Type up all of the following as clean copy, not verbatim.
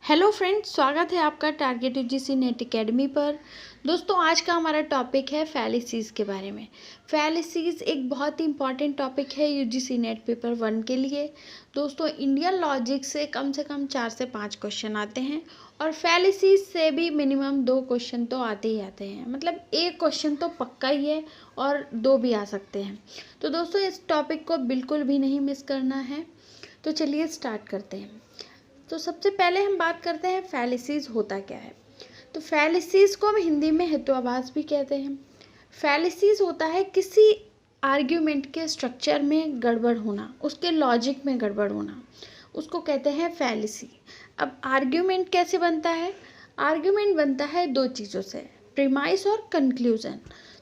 Hello friends, स्वागत है आपका टारगेट यूजीसी नेट एकेडमी पर। दोस्तों, आज का हमारा टॉपिक है फैलिसीज़ के बारे में। फैलिसीज़ एक बहुत ही इंपॉर्टेंट टॉपिक है यूजीसी नेट पेपर 1 के लिए। दोस्तों, इंडियन लॉजिक से कम 4 से 5 क्वेश्चन आते हैं और फैलिसीज़ से भी मिनिमम 2 क्वेश्चन तो आते ही आते हैं। मतलब एक क्वेश्चन तो पक्का ही है और 2 भी आ सकते हैं। तो दोस्तों, इस टॉपिक को बिल्कुल भी नहीं मिस करना है। तो चलिए स्टार्ट करते हैं। तो सबसे पहले हम बात करते हैं फैलिसीज़ होता क्या है। तो फैलिसीज़ को हम हिंदी में हेतुआभास भी कहते हैं। फैलिसीज़ होता है किसी आर्ग्यूमेंट के स्ट्रक्चर में गड़बड़ होना, उसके लॉजिक में गड़बड़ होना, उसको कहते हैं फैलिसी। अब आर्ग्यूमेंट कैसे बनता है? आर्ग्यूमेंट बनता है 2 चीज़ों से, प्रीमाइस और कंक्लूजन।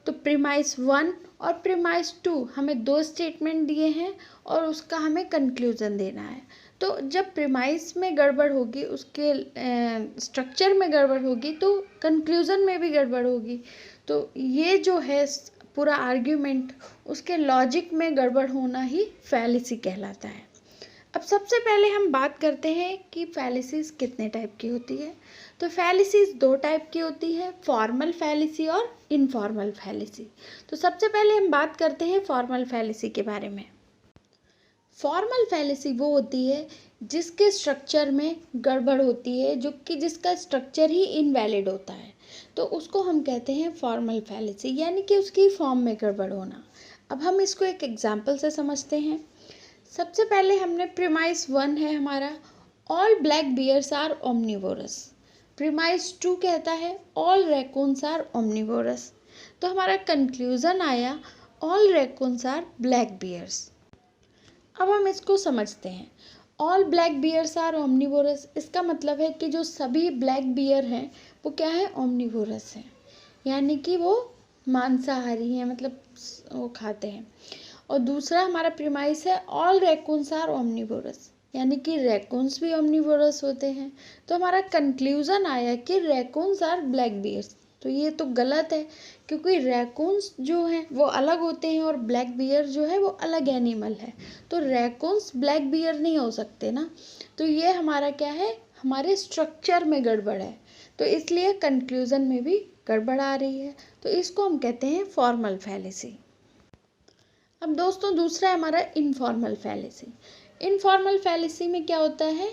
तो प्रीमाइस 1 और प्रीमाइस 2 हमें 2 स्टेटमेंट दिए हैं और उसका हमें कंक्लूजन देना है। तो जब प्रीमाइस में गड़बड़ होगी, उसके स्ट्रक्चर में गड़बड़ होगी, तो कंक्लूजन में भी गड़बड़ होगी। तो ये जो है पूरा आर्ग्यूमेंट, उसके लॉजिक में गड़बड़ होना ही फैलिसी कहलाता है। अब सबसे पहले हम बात करते हैं कि फैलिसीज़ कितने टाइप की होती है। तो फैलिसीज़ 2 टाइप की होती है, फॉर्मल फैलिसी और इनफॉर्मल फैलिसी। तो सबसे पहले हम बात करते हैं फॉर्मल फैलिसी के बारे में। फॉर्मल फैलिसी वो होती है जिसके स्ट्रक्चर में गड़बड़ होती है, जो कि जिसका स्ट्रक्चर ही इनवैलिड होता है, तो उसको हम कहते हैं फॉर्मल फैलिसी, यानी कि उसकी फॉर्म में गड़बड़ होना। अब हम इसको एक एग्जांपल से समझते हैं। सबसे पहले हमने प्रीमाइस 1 है हमारा, all black bears are omnivorous. Premise 2 कहता है ऑल रैकून्स आर ओमनिवोरस। तो हमारा कंक्लूजन आया all raccoons are black bears. अब हम इसको समझते हैं। All black bears are omnivorous, इसका मतलब है कि जो सभी ब्लैक बियर हैं वो क्या है? ओमनिवोरस हैं, यानी कि वो मांसाहारी हैं, मतलब वो खाते हैं। और दूसरा हमारा प्रीमाइस है ऑल रैकून्स आर ओमनिवोरस, यानी कि रैकून्स भी ओमनिवोरस होते हैं। तो हमारा कंक्लूजन आया कि रैकून्स आर ब्लैक बियर्स। तो ये तो गलत है, क्योंकि रैकून्स जो हैं वो अलग होते हैं और ब्लैक बियर जो है वो अलग एनिमल है। तो रैकून्स ब्लैक बियर नहीं हो सकते ना। तो ये हमारा क्या है? हमारे स्ट्रक्चर में गड़बड़ है, तो इसलिए कंक्लूजन में भी गड़बड़ आ रही है। तो इसको हम कहते हैं फॉर्मल फैलिसी। अब दोस्तों, दूसरा है हमारा इनफॉर्मल फैलिसी। इनफॉर्मल फैलिसी में क्या होता है?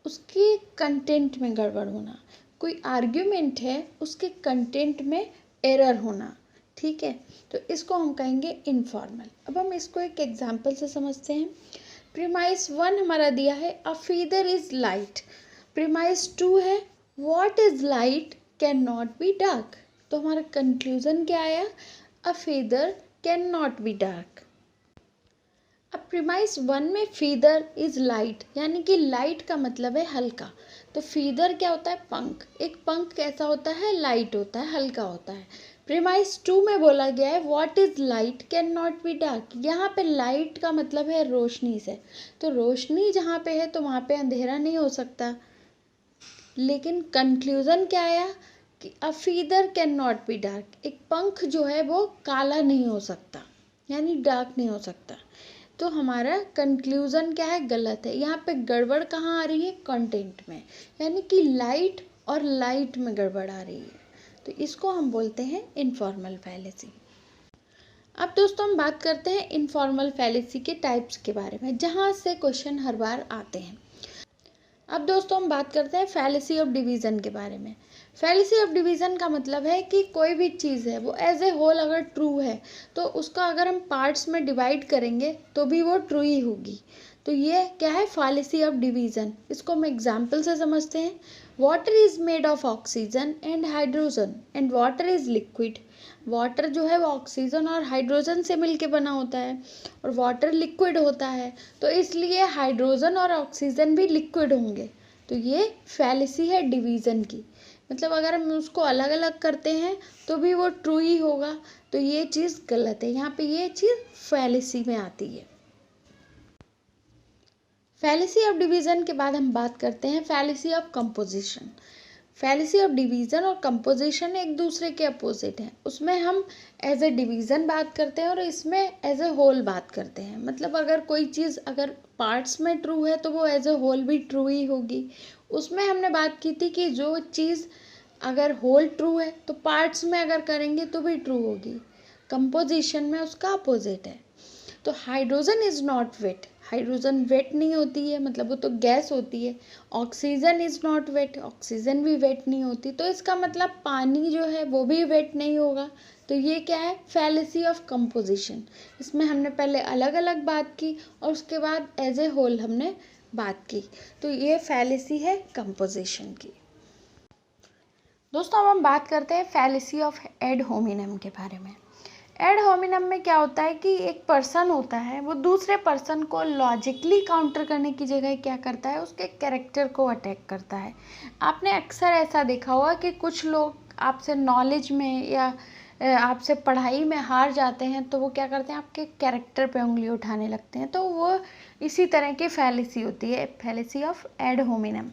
उसके कंटेंट में गड़बड़ होना। कोई आर्ग्यूमेंट है, उसके कंटेंट में एरर होना, ठीक है। तो इसको हम कहेंगे इनफॉर्मल। अब हम इसको एक एग्जांपल से समझते हैं। प्रीमाइस 1 हमारा दिया है a feather is light. Premise 2 है what is light can not be dark. तो हमारा कंक्लूजन क्या आया? A feather can not be dark. अब प्रीमाइस 1 में फीदर इज लाइट, यानी कि लाइट का मतलब है हल्का। तो फीदर क्या होता है? पंख। एक पंख कैसा होता है? लाइट होता है, हल्का होता है। प्रीमाइस 2 में बोला गया है what is light can not be dark. यहाँ पे लाइट का मतलब है रोशनी से। तो रोशनी जहाँ पे है तो वहाँ पे अंधेरा नहीं हो सकता। लेकिन कंक्लूजन क्या आया कि a feather can not be dark. एक पंख जो है वो काला नहीं हो सकता, यानी डार्क नहीं हो सकता। तो हमारा कंक्लूजन क्या है? गलत है। यहाँ पे गड़बड़ कहाँ आ रही है? कंटेंट में, यानी कि लाइट और लाइट में गड़बड़ आ रही है। तो इसको हम बोलते हैं इनफॉर्मल फैलिसी। अब दोस्तों, हम बात करते हैं इनफॉर्मल फैलिसी के टाइप्स के बारे में, जहाँ से क्वेश्चन हर बार आते हैं। अब दोस्तों, हम बात करते हैं फैलिसी ऑफ डिवीज़न के बारे में। फैलिसी ऑफ डिवीज़न का मतलब है कि कोई भी चीज़ है वो एज ए होल अगर ट्रू है तो उसका अगर हम पार्ट्स में डिवाइड करेंगे तो भी वो ट्रू ही होगी। तो ये क्या है? Fallacy of division. इसको हम एग्जाम्पल से समझते हैं। Water is made of oxygen and hydrogen and water is liquid. Water जो है वो ऑक्सीजन और हाइड्रोजन से मिलके बना होता है और वाटर लिक्विड होता है, तो इसलिए हाइड्रोजन और ऑक्सीजन भी लिक्विड होंगे। तो ये फैलिसी है डिवीज़न की। मतलब अगर हम उसको अलग अलग करते हैं तो भी वो ट्रू ही होगा। तो ये चीज़ गलत है, यहाँ पे ये चीज़ फैलिसी में आती है। फैलिसी ऑफ डिवीज़न के बाद हम बात करते हैं fallacy of composition. Fallacy of division और कंपोजिशन एक दूसरे के अपोजिट हैं। उसमें हम एज ए डिवीज़न बात करते हैं और इसमें एज ए होल बात करते हैं। मतलब अगर कोई चीज़ अगर पार्ट्स में ट्रू है तो वो एज ए होल भी ट्रू ही होगी। उसमें हमने बात की थी कि जो चीज़ अगर होल ट्रू है तो पार्ट्स में अगर करेंगे तो भी ट्रू होगी, कंपोजिशन में उसका अपोजिट है। तो hydrogen is not wet, hydrogen wet नहीं होती है, मतलब वो तो गैस होती है। Oxygen is not wet, oxygen भी वेट नहीं होती, तो इसका मतलब पानी जो है वो भी वेट नहीं होगा। तो ये क्या है, फैलेसी ऑफ कंपोजिशन। इसमें हमने पहले अलग अलग बात की और उसके बाद एज ए होल हमने बात की। तो ये फैलेसी है कंपोजिशन की। दोस्तों अब हम बात करते हैं फैलेसी ऑफ एड होमिनम के बारे में। एड होमिनम में क्या होता है कि एक पर्सन होता है, वो दूसरे पर्सन को लॉजिकली काउंटर करने की जगह क्या करता है, उसके कैरेक्टर को अटैक करता है। आपने अक्सर ऐसा देखा होगा कि कुछ लोग आपसे नॉलेज में या आपसे पढ़ाई में हार जाते हैं तो वो क्या करते हैं, आपके कैरेक्टर पे उंगली उठाने लगते हैं। तो वो इसी तरह की फैलेसी होती है, फैलेसी ऑफ एड होमिनम।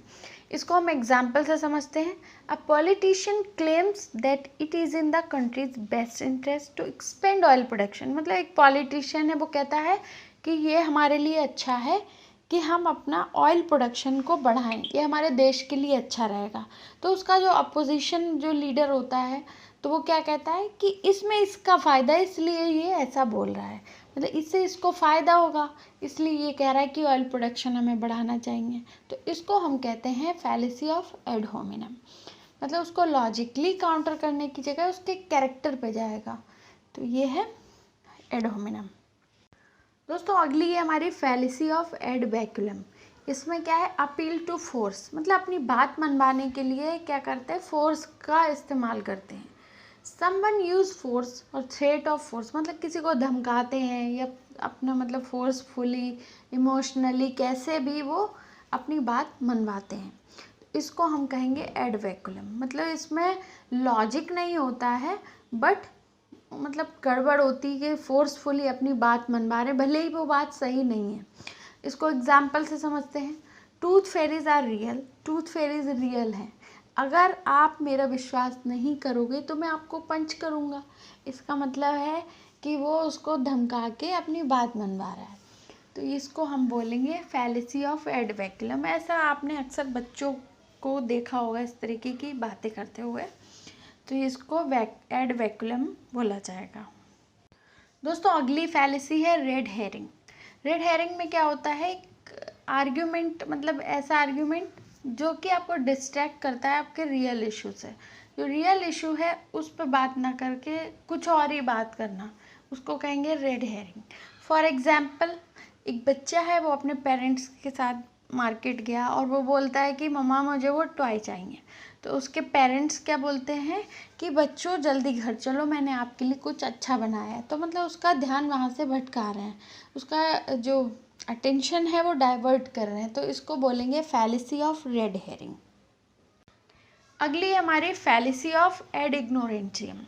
इसको हम एग्जाम्पल से समझते हैं। A politician claims that it is in the country's best interest to expand oil production. मतलब एक पॉलिटिशियन है, वो कहता है कि ये हमारे लिए अच्छा है कि हम अपना ऑयल प्रोडक्शन को बढ़ाएं, ये हमारे देश के लिए अच्छा रहेगा। तो उसका जो अपोजिशन जो लीडर होता है तो वो क्या कहता है कि इसमें इसका फ़ायदा है इसलिए ये ऐसा बोल रहा है, मतलब इससे इसको फ़ायदा होगा इसलिए ये कह रहा है कि ऑयल प्रोडक्शन हमें बढ़ाना चाहिए। तो इसको हम कहते हैं फैलेसी ऑफ एड होमिनम। मतलब उसको लॉजिकली काउंटर करने की जगह उसके कैरेक्टर पे जाएगा। तो ये है एड होमिनम। दोस्तों अगली है हमारी फैलेसी ऑफ एड वैक्यूलम। इसमें क्या है, अपील टू फोर्स। मतलब अपनी बात मनवाने के लिए क्या करते हैं, फोर्स का इस्तेमाल करते हैं। समवन यूज़ फोर्स और थ्रेट ऑफ फोर्स, मतलब किसी को धमकाते हैं या अपना मतलब फोर्सफुली इमोशनली कैसे भी वो अपनी बात मनवाते हैं। इसको हम कहेंगे एड वैक्यूलम। मतलब इसमें लॉजिक नहीं होता है बट मतलब गड़बड़ होती है कि फोर्सफुली अपनी बात मनवा रहे भले ही वो बात सही नहीं है। इसको एग्जाम्पल से समझते हैं। Tooth fairies are real, tooth fairies real है, अगर आप मेरा विश्वास नहीं करोगे तो मैं आपको पंच करूँगा। इसका मतलब है कि वो उसको धमका के अपनी बात मनवा रहा है। तो इसको हम बोलेंगे फैलेसी ऑफ एड वैक्यूलम। ऐसा आपने अक्सर बच्चों को देखा होगा इस तरीके की बातें करते हुए, तो इसको एड वैक्यूलम बोला जाएगा। दोस्तों अगली फैलेसी है रेड हेरिंग। रेड हेरिंग में क्या होता है, आर्ग्यूमेंट, मतलब ऐसा आर्ग्यूमेंट जो कि आपको डिस्ट्रैक्ट करता है आपके रियल इशू से। जो रियल इशू है उस पर बात ना करके कुछ और ही बात करना, उसको कहेंगे रेड हेरिंग। फॉर एग्जाम्पल, एक बच्चा है वो अपने पेरेंट्स के साथ मार्केट गया और वो बोलता है कि मम्मा मुझे वो टॉय चाहिए। तो उसके पेरेंट्स क्या बोलते हैं कि बच्चों जल्दी घर चलो, मैंने आपके लिए कुछ अच्छा बनाया है। तो मतलब उसका ध्यान वहाँ से भटका रहे हैं, उसका जो अटेंशन है वो डाइवर्ट कर रहे हैं। तो इसको बोलेंगे फैलेसी ऑफ रेड हेरिंग। अगली हमारी फैलेसी ऑफ एड इग्नोरेंटियम।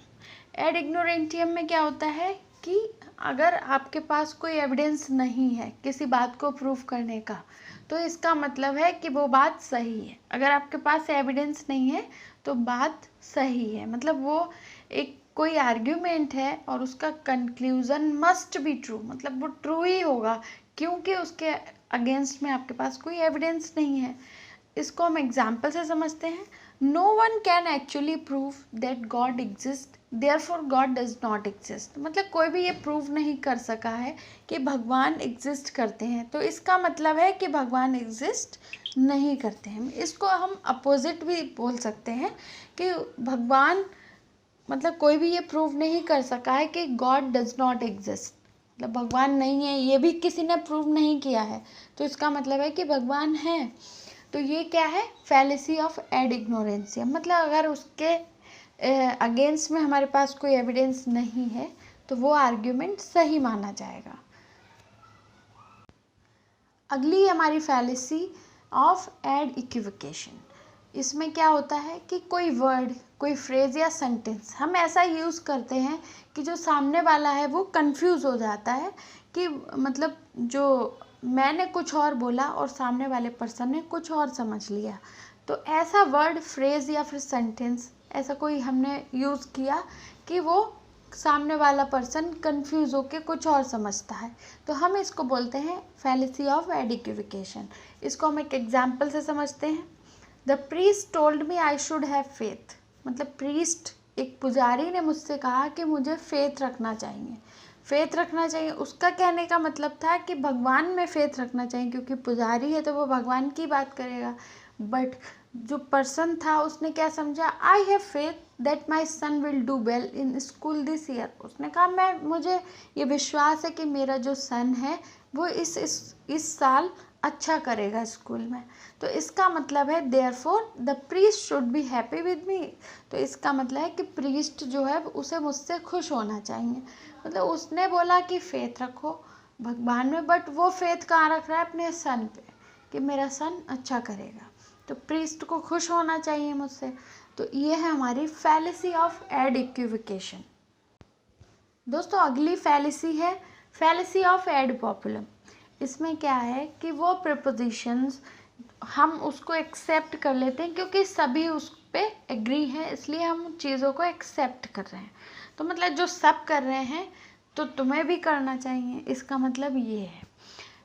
एड इग्नोरेंटियम में क्या होता है कि अगर आपके पास कोई एविडेंस नहीं है किसी बात को प्रूव करने का तो इसका मतलब है कि वो बात सही है। अगर आपके पास एविडेंस नहीं है तो बात सही है, मतलब वो एक कोई आर्ग्यूमेंट है और उसका कंक्लूज़न मस्ट बी ट्रू, मतलब वो ट्रू ही होगा क्योंकि उसके अगेंस्ट में आपके पास कोई एविडेंस नहीं है। इसको हम एग्जाम्पल से समझते हैं। No one can actually prove that God exist, therefore God does not exist. मतलब कोई भी ये प्रूव नहीं कर सका है कि भगवान एग्जिस्ट करते हैं, तो इसका मतलब है कि भगवान एग्जिस्ट नहीं करते हैं। इसको हम अपोजिट भी बोल सकते हैं कि भगवान, मतलब कोई भी ये प्रूव नहीं कर सका है कि गॉड डज नॉट एग्जिस्ट, मतलब भगवान नहीं है, ये भी किसी ने प्रूव नहीं किया है, तो इसका मतलब है कि भगवान है। तो ये क्या है, फैलेसी ऑफ एड इग्नोरेंसियम। मतलब अगर उसके अगेंस्ट में हमारे पास कोई एविडेंस नहीं है तो वो आर्ग्यूमेंट सही माना जाएगा। अगली हमारी फैलेसी ऑफ एड इक्विवोकेशन। इसमें क्या होता है कि कोई वर्ड, कोई फ्रेज या सेंटेंस हम ऐसा यूज़ करते हैं कि जो सामने वाला है वो कंफ्यूज हो जाता है कि मतलब जो मैंने कुछ और बोला और सामने वाले पर्सन ने कुछ और समझ लिया। तो ऐसा वर्ड, फ्रेज या फिर सेंटेंस ऐसा कोई हमने यूज़ किया कि वो सामने वाला पर्सन कंफ्यूज होकर कुछ और समझता है, तो हम इसको बोलते हैं फैलेसी ऑफ एड इक्विवोकेशन। इसको हम एक एग्जाम्पल से समझते हैं। The priest told me I should have faith, मतलब प्रीस्ट एक पुजारी ने मुझसे कहा कि मुझे फेथ रखना चाहिए। फेथ रखना चाहिए, उसका कहने का मतलब था कि भगवान में फेथ रखना चाहिए, क्योंकि पुजारी है तो वो भगवान की बात करेगा। बट जो पर्सन था उसने क्या समझा, I have faith that my son will do well in school this year. उसने कहा मुझे ये विश्वास है कि मेरा जो सन है वो इस साल अच्छा करेगा स्कूल में। तो इसका मतलब है therefore the priest should be happy with me. तो इसका मतलब है कि प्रीस्ट जो है उसे मुझसे खुश होना चाहिए। मतलब उसने बोला कि फेथ रखो भगवान में, बट वो फेथ कहाँ रख रहा है, अपने सन पे, कि मेरा सन अच्छा करेगा। तो प्रीस्ट को खुश होना चाहिए मुझसे। तो ये है हमारी फैलेसी ऑफ एड इक्विवोकेशन। दोस्तों अगली फैलेसी है फैलेसी ऑफ एड पॉपुलम। इसमें क्या है कि वो प्रीपोजिशंस हम उसको एक्सेप्ट कर लेते हैं क्योंकि सभी उस पर एग्री हैं, इसलिए हम चीज़ों को एक्सेप्ट कर रहे हैं। तो मतलब जो सब कर रहे हैं तो तुम्हें भी करना चाहिए, इसका मतलब ये है।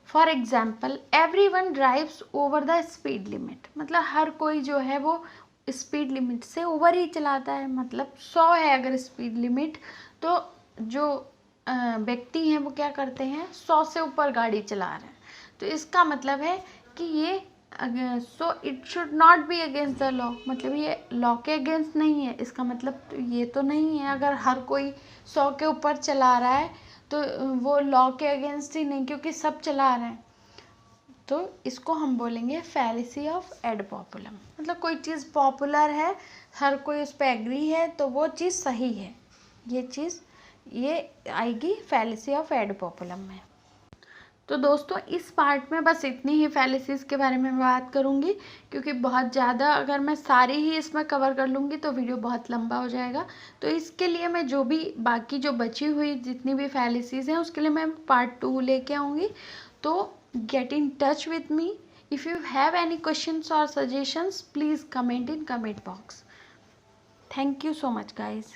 For example everyone drives over the speed limit, मतलब हर कोई जो है वो स्पीड लिमिट से ओवर ही चलाता है। मतलब 100 है अगर स्पीड लिमिट, तो जो व्यक्ति हैं वो क्या करते हैं, 100 से ऊपर गाड़ी चला रहे हैं। तो इसका मतलब है कि ये so it should not be against the law, मतलब ये लॉ के अगेंस्ट नहीं है। इसका मतलब ये तो नहीं है अगर हर कोई 100 के ऊपर चला रहा है तो वो लॉ के अगेंस्ट ही नहीं, क्योंकि सब चला रहे हैं। तो इसको हम बोलेंगे फैलेसी ऑफ एड पॉपुलम। मतलब कोई चीज़ पॉपुलर है, हर कोई उस पर एग्री है, तो वो चीज़ सही है। ये आएगी फैलेसी ऑफ एड पॉपुलम में। तो दोस्तों इस पार्ट में बस इतनी ही फैलेसीज़ के बारे में बात करूँगी, क्योंकि बहुत ज़्यादा अगर मैं सारी ही इसमें कवर कर लूँगी तो वीडियो बहुत लंबा हो जाएगा। तो इसके लिए मैं जो भी बाकी जो बची हुई जितनी भी फैलेसीज़ हैं उसके लिए मैं पार्ट 2 लेके आऊँगी। तो get in touch with me. If you have any questions और suggestions please comment in comment box. Thank you so much guys.